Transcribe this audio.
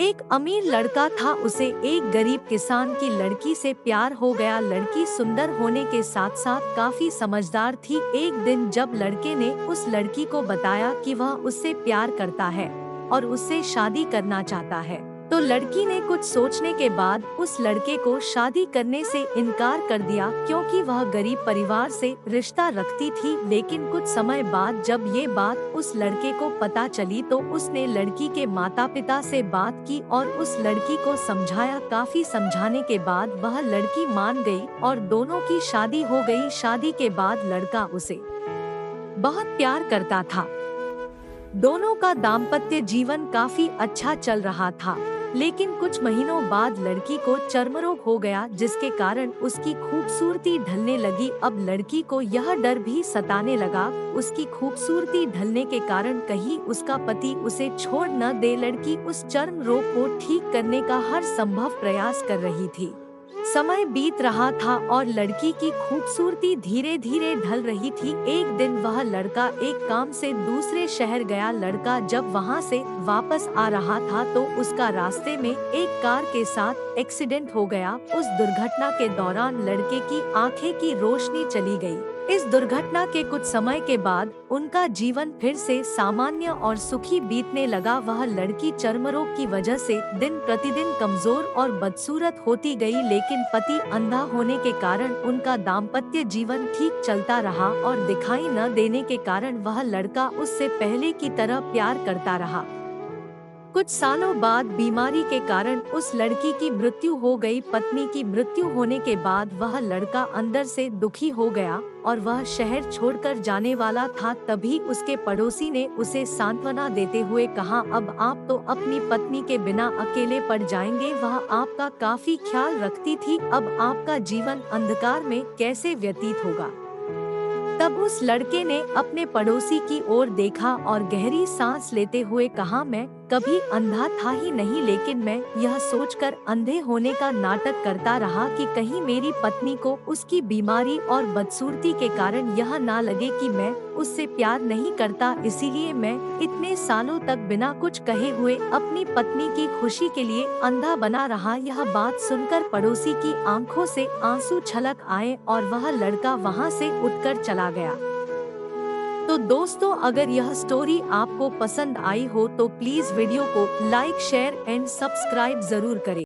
एक अमीर लड़का था, उसे एक गरीब किसान की लड़की से प्यार हो गया। लड़की सुंदर होने के साथ साथ काफी समझदार थी। एक दिन जब लड़के ने उस लड़की को बताया कि वह उससे प्यार करता है और उससे शादी करना चाहता है, तो लड़की ने कुछ सोचने के बाद उस लड़के को शादी करने से इनकार कर दिया, क्योंकि वह गरीब परिवार से रिश्ता रखती थी। लेकिन कुछ समय बाद जब ये बात उस लड़के को पता चली, तो उसने लड़की के माता पिता से बात की और उस लड़की को समझाया। काफी समझाने के बाद वह लड़की मान गई और दोनों की शादी हो गई। शादी के बाद लड़का उसे बहुत प्यार करता था। दोनों का दाम्पत्य जीवन काफी अच्छा चल रहा था। लेकिन कुछ महीनों बाद लड़की को चर्मरोग हो गया, जिसके कारण उसकी खूबसूरती ढलने लगी। अब लड़की को यह डर भी सताने लगा, उसकी खूबसूरती ढलने के कारण कहीं उसका पति उसे छोड़ न दे। लड़की उस चर्म रोग को ठीक करने का हर संभव प्रयास कर रही थी। समय बीत रहा था और लड़की की खूबसूरती धीरे धीरे ढल रही थी। एक दिन वह लड़का एक काम से दूसरे शहर गया। लड़का जब वहां से वापस आ रहा था, तो उसका रास्ते में एक कार के साथ एक्सीडेंट हो गया। उस दुर्घटना के दौरान लड़के की आंखें की रोशनी चली गई। इस दुर्घटना के कुछ समय के बाद उनका जीवन फिर से सामान्य और सुखी बीतने लगा। वह लड़की चर्मरोग की वजह से दिन प्रतिदिन कमजोर और बदसूरत होती गई, लेकिन पति अंधा होने के कारण उनका दाम्पत्य जीवन ठीक चलता रहा और दिखाई न देने के कारण वह लड़का उससे पहले की तरह प्यार करता रहा। कुछ सालों बाद बीमारी के कारण उस लड़की की मृत्यु हो गई। पत्नी की मृत्यु होने के बाद वह लड़का अंदर से दुखी हो गया और वह शहर छोड़कर जाने वाला था। तभी उसके पड़ोसी ने उसे सांत्वना देते हुए कहा, अब आप तो अपनी पत्नी के बिना अकेले पड़ जाएंगे। वह आपका काफी ख्याल रखती थी, अब आपका जीवन अंधकार में कैसे व्यतीत होगा। तब उस लड़के ने अपने पड़ोसी की ओर देखा और गहरी सांस लेते हुए कहा, मैं कभी अंधा था ही नहीं, लेकिन मैं यह सोचकर अंधे होने का नाटक करता रहा कि कहीं मेरी पत्नी को उसकी बीमारी और बदसूरती के कारण यह ना लगे कि मैं उससे प्यार नहीं करता। इसीलिए मैं इतने सालों तक बिना कुछ कहे हुए अपनी पत्नी की खुशी के लिए अंधा बना रहा। यह बात सुनकर पड़ोसी की आंखों से आंसू छलक आए और वह लड़का वहां से उठकर चला गया। तो दोस्तों, अगर यह स्टोरी आपको पसंद आई हो तो प्लीज वीडियो को लाइक, शेयर एंड सब्सक्राइब जरूर करें।